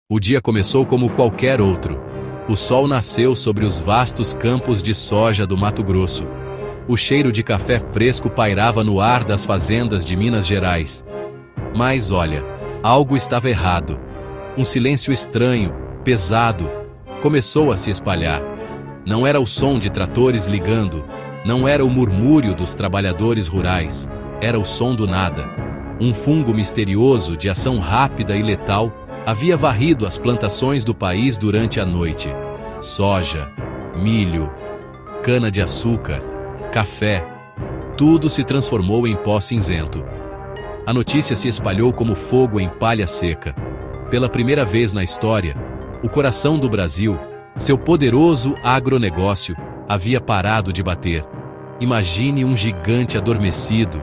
O dia começou como qualquer outro. O sol nasceu sobre os vastos campos de soja do Mato Grosso. O cheiro de café fresco pairava no ar das fazendas de Minas Gerais. Mas olha, algo estava errado. Um silêncio estranho, pesado, começou a se espalhar. Não era o som de tratores ligando, não era o murmúrio dos trabalhadores rurais, era o som do nada. Um fungo misterioso de ação rápida e letal havia varrido as plantações do país durante a noite. Soja, milho, cana-de-açúcar, café, tudo se transformou em pó cinzento. A notícia se espalhou como fogo em palha seca. Pela primeira vez na história, o coração do Brasil, seu poderoso agronegócio, havia parado de bater. Imagine um gigante adormecido,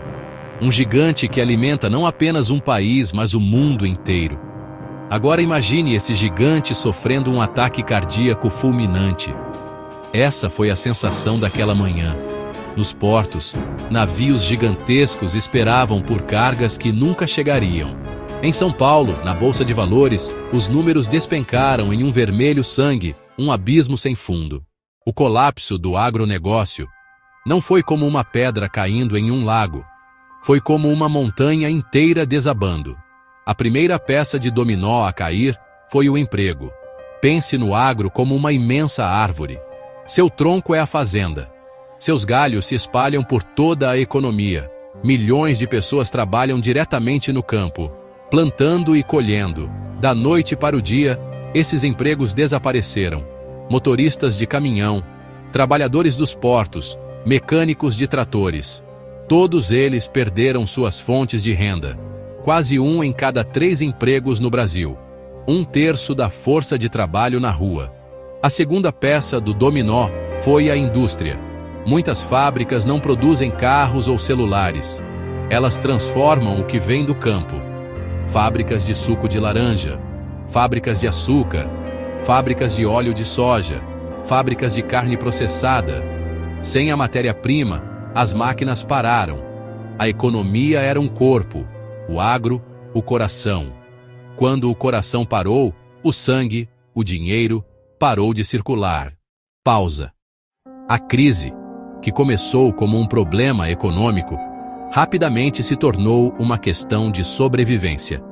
um gigante que alimenta não apenas um país, mas o mundo inteiro. Agora imagine esse gigante sofrendo um ataque cardíaco fulminante. Essa foi a sensação daquela manhã. Nos portos, navios gigantescos esperavam por cargas que nunca chegariam. Em São Paulo, na Bolsa de Valores, os números despencaram em um vermelho sangue, um abismo sem fundo. O colapso do agronegócio não foi como uma pedra caindo em um lago. Foi como uma montanha inteira desabando. A primeira peça de dominó a cair foi o emprego. Pense no agro como uma imensa árvore. Seu tronco é a fazenda. Seus galhos se espalham por toda a economia. Milhões de pessoas trabalham diretamente no campo, plantando e colhendo. Da noite para o dia, esses empregos desapareceram. Motoristas de caminhão, trabalhadores dos portos, mecânicos de tratores. Todos eles perderam suas fontes de renda. Quase 1 em cada 3 empregos no Brasil. 1/3 da força de trabalho na rua. A segunda peça do dominó foi a indústria. Muitas fábricas não produzem carros ou celulares. Elas transformam o que vem do campo. Fábricas de suco de laranja, fábricas de açúcar, fábricas de óleo de soja, fábricas de carne processada. Sem a matéria-prima, as máquinas pararam. A economia era um corpo, o agro, o coração. Quando o coração parou, o sangue, o dinheiro, parou de circular. Pausa. A crise, que começou como um problema econômico, rapidamente se tornou uma questão de sobrevivência.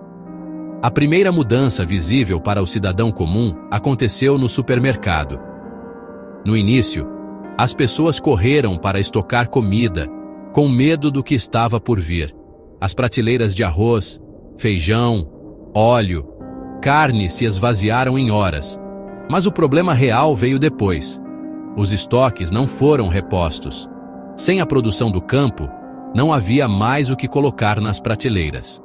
A primeira mudança visível para o cidadão comum aconteceu no supermercado. No início, as pessoas correram para estocar comida, com medo do que estava por vir. As prateleiras de arroz, feijão, óleo, carne se esvaziaram em horas. Mas o problema real veio depois. Os estoques não foram repostos. Sem a produção do campo, não havia mais o que colocar nas prateleiras.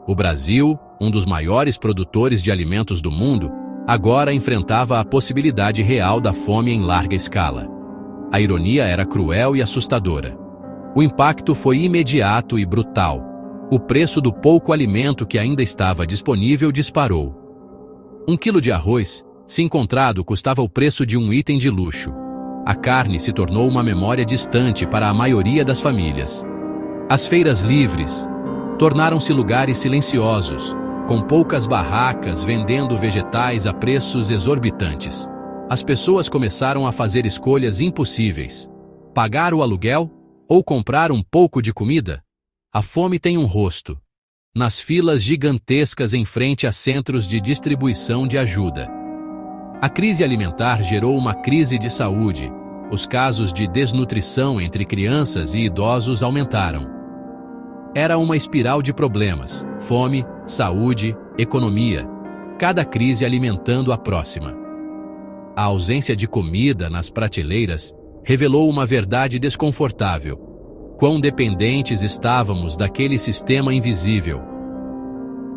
O Brasil, um dos maiores produtores de alimentos do mundo, agora enfrentava a possibilidade real da fome em larga escala. A ironia era cruel e assustadora. O impacto foi imediato e brutal. O preço do pouco alimento que ainda estava disponível disparou. 1 quilo de arroz, se encontrado, custava o preço de um item de luxo. A carne se tornou uma memória distante para a maioria das famílias. As feiras livres tornaram-se lugares silenciosos, com poucas barracas vendendo vegetais a preços exorbitantes. As pessoas começaram a fazer escolhas impossíveis. Pagar o aluguel ou comprar um pouco de comida? A fome tem um rosto. Nas filas gigantescas em frente a centros de distribuição de ajuda. A crise alimentar gerou uma crise de saúde. Os casos de desnutrição entre crianças e idosos aumentaram. Era uma espiral de problemas: fome, saúde, economia. Cada crise alimentando a próxima. A ausência de comida nas prateleiras revelou uma verdade desconfortável. Quão dependentes estávamos daquele sistema invisível.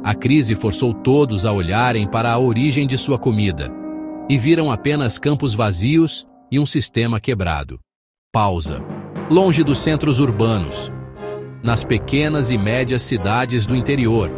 A crise forçou todos a olharem para a origem de sua comida e viram apenas campos vazios e um sistema quebrado. Pausa. Longe dos centros urbanos, nas pequenas e médias cidades do interior,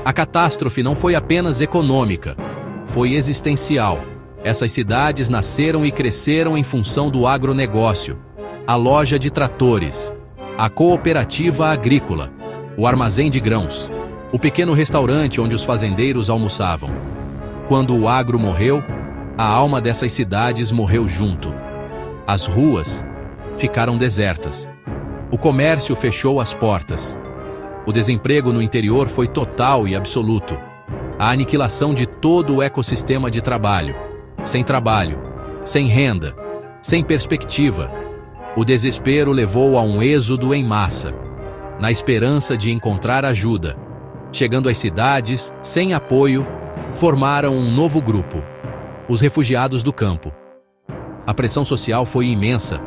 a catástrofe não foi apenas econômica, foi existencial. Essas cidades nasceram e cresceram em função do agronegócio, a loja de tratores, a cooperativa agrícola, o armazém de grãos, o pequeno restaurante onde os fazendeiros almoçavam. Quando o agro morreu, a alma dessas cidades morreu junto. As ruas ficaram desertas. O comércio fechou as portas. O desemprego no interior foi total e absoluto. A aniquilação de todo o ecossistema de trabalho. Sem renda, sem perspectiva. O desespero levou a um êxodo em massa, na esperança de encontrar ajuda. Chegando às cidades, sem apoio, formaram um novo grupo, os refugiados do campo. A pressão social foi imensa,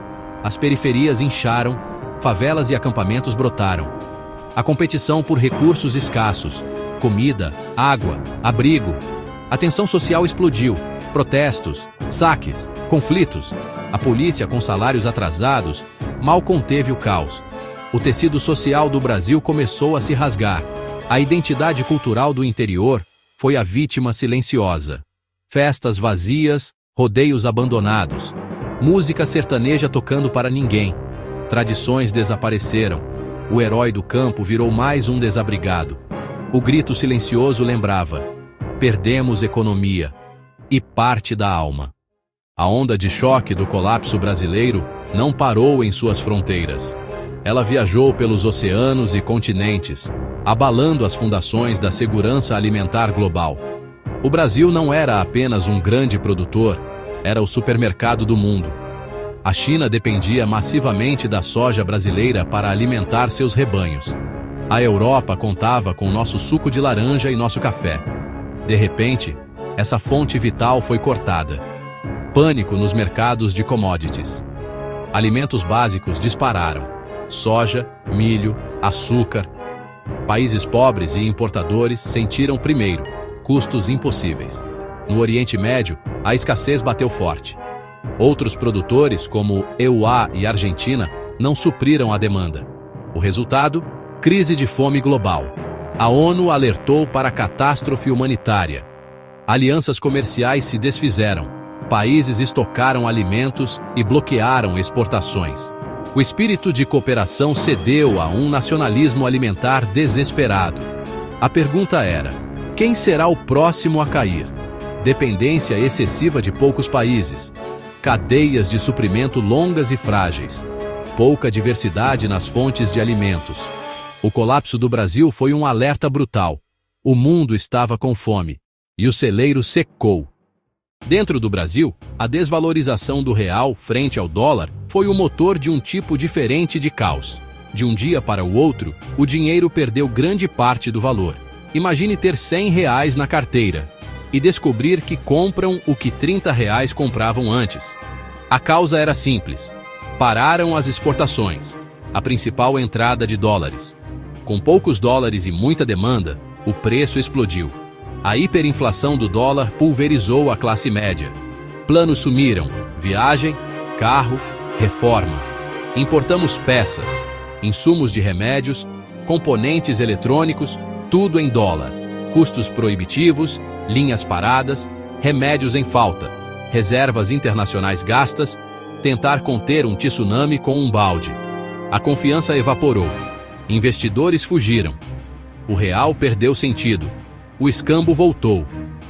as periferias incharam, favelas e acampamentos brotaram. A competição por recursos escassos, comida, água, abrigo. A tensão social explodiu, protestos, saques, conflitos. A polícia, com salários atrasados, mal conteve o caos. O tecido social do Brasil começou a se rasgar. A identidade cultural do interior foi a vítima silenciosa. Festas vazias, rodeios abandonados, música sertaneja tocando para ninguém. Tradições desapareceram. O herói do campo virou mais um desabrigado. O grito silencioso lembrava: perdemos economia e parte da alma. A onda de choque do colapso brasileiro não parou em suas fronteiras. Ela viajou pelos oceanos e continentes, abalando as fundações da segurança alimentar global. O Brasil não era apenas um grande produtor, era o supermercado do mundo. A China dependia massivamente da soja brasileira para alimentar seus rebanhos. A Europa contava com nosso suco de laranja e nosso café. De repente, essa fonte vital foi cortada. Pânico nos mercados de commodities. Alimentos básicos dispararam. Soja, milho, açúcar. Países pobres e importadores sentiram primeiro custos impossíveis. No Oriente Médio, a escassez bateu forte. Outros produtores, como EUA e Argentina, não supriram a demanda. O resultado? Crise de fome global. A ONU alertou para a catástrofe humanitária. Alianças comerciais se desfizeram. Países estocaram alimentos e bloquearam exportações. O espírito de cooperação cedeu a um nacionalismo alimentar desesperado. A pergunta era: quem será o próximo a cair? Dependência excessiva de poucos países. Cadeias de suprimento longas e frágeis. Pouca diversidade nas fontes de alimentos. O colapso do Brasil foi um alerta brutal. O mundo estava com fome. E o celeiro secou. Dentro do Brasil, a desvalorização do real frente ao dólar foi o motor de um tipo diferente de caos. De um dia para o outro, o dinheiro perdeu grande parte do valor. Imagine ter R$100 na carteira e descobrir que compram o que R$30 compravam antes. A causa era simples. Pararam as exportações, a principal entrada de dólares. Com poucos dólares e muita demanda, o preço explodiu. A hiperinflação do dólar pulverizou a classe média. Planos sumiram: viagem, carro, reforma. Importamos peças, insumos de remédios, componentes eletrônicos, tudo em dólar. Custos proibitivos, linhas paradas, remédios em falta, reservas internacionais gastas, tentar conter um tsunami com um balde. A confiança evaporou. Investidores fugiram. O real perdeu sentido. O escambo voltou.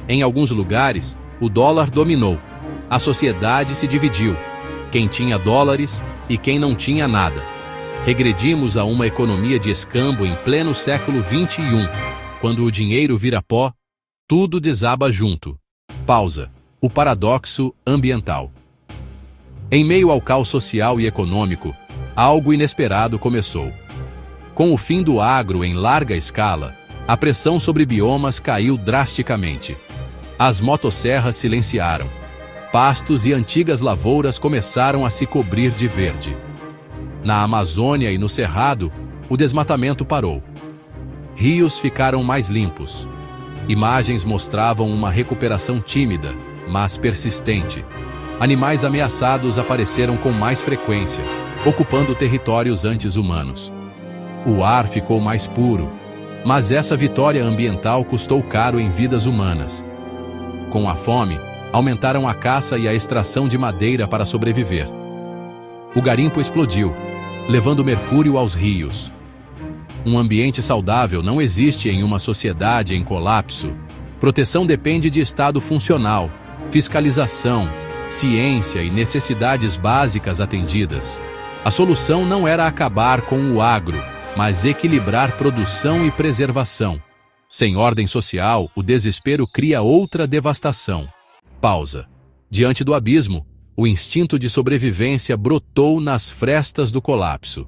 Em alguns lugares, o dólar dominou. A sociedade se dividiu. Quem tinha dólares e quem não tinha nada. Regredimos a uma economia de escambo em pleno século XXI. Quando o dinheiro vira pó, tudo desaba junto. Pausa. O paradoxo ambiental. Em meio ao caos social e econômico, algo inesperado começou. Com o fim do agro em larga escala, a pressão sobre biomas caiu drasticamente. As motosserras silenciaram. Pastos e antigas lavouras começaram a se cobrir de verde. Na Amazônia e no Cerrado, o desmatamento parou. Rios ficaram mais limpos. Imagens mostravam uma recuperação tímida, mas persistente. Animais ameaçados apareceram com mais frequência, ocupando territórios antes humanos. O ar ficou mais puro, mas essa vitória ambiental custou caro em vidas humanas. Com a fome, aumentaram a caça e a extração de madeira para sobreviver. O garimpo explodiu, levando mercúrio aos rios. Um ambiente saudável não existe em uma sociedade em colapso. Proteção depende de Estado funcional, fiscalização, ciência e necessidades básicas atendidas. A solução não era acabar com o agro, mas equilibrar produção e preservação. Sem ordem social, o desespero cria outra devastação. Pausa. Diante do abismo, o instinto de sobrevivência brotou nas frestas do colapso.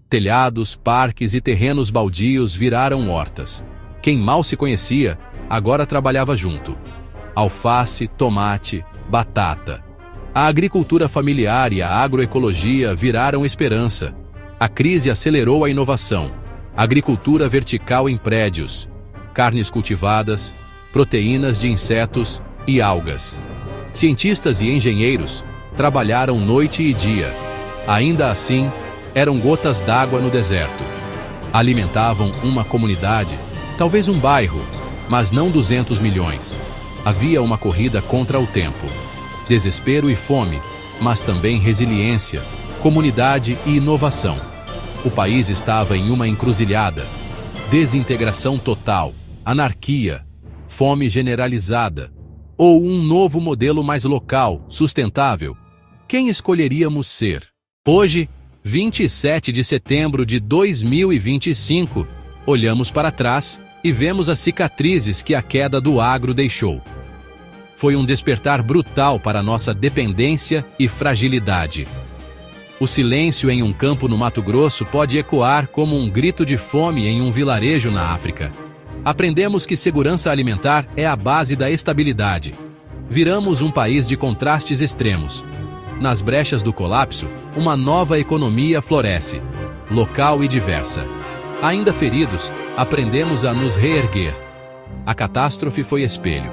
Telhados, parques e terrenos baldios viraram hortas. Quem mal se conhecia, agora trabalhava junto. Alface, tomate, batata. A agricultura familiar e a agroecologia viraram esperança. A crise acelerou a inovação. Agricultura vertical em prédios, carnes cultivadas, proteínas de insetos e algas. Cientistas e engenheiros trabalharam noite e dia. Ainda assim, eram gotas d'água no deserto. Alimentavam uma comunidade, talvez um bairro, mas não 200 milhões. Havia uma corrida contra o tempo. Desespero e fome, mas também resiliência, comunidade e inovação. O país estava em uma encruzilhada. Desintegração total, anarquia, fome generalizada, ou um novo modelo mais local, sustentável. Quem escolheríamos ser? Hoje, 27 de setembro de 2025, olhamos para trás e vemos as cicatrizes que a queda do agro deixou. Foi um despertar brutal para nossa dependência e fragilidade. O silêncio em um campo no Mato Grosso pode ecoar como um grito de fome em um vilarejo na África. Aprendemos que segurança alimentar é a base da estabilidade. Viramos um país de contrastes extremos. Nas brechas do colapso, uma nova economia floresce, local e diversa. Ainda feridos, aprendemos a nos reerguer. A catástrofe foi espelho.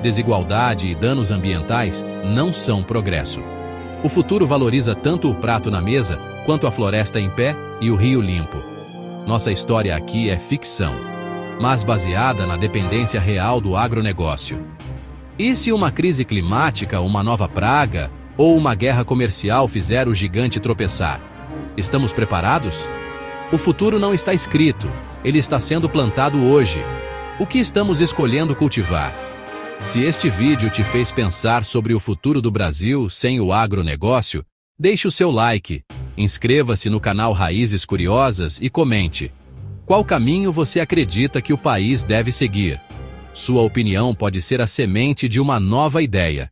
Desigualdade e danos ambientais não são progresso. O futuro valoriza tanto o prato na mesa, quanto a floresta em pé e o rio limpo. Nossa história aqui é ficção, mas baseada na dependência real do agronegócio. E se uma crise climática, uma nova praga ou uma guerra comercial fizer o gigante tropeçar? Estamos preparados? O futuro não está escrito, ele está sendo plantado hoje. O que estamos escolhendo cultivar? Se este vídeo te fez pensar sobre o futuro do Brasil sem o agronegócio, deixe o seu like, inscreva-se no canal Raízes Curiosas e comente. Qual caminho você acredita que o país deve seguir? Sua opinião pode ser a semente de uma nova ideia.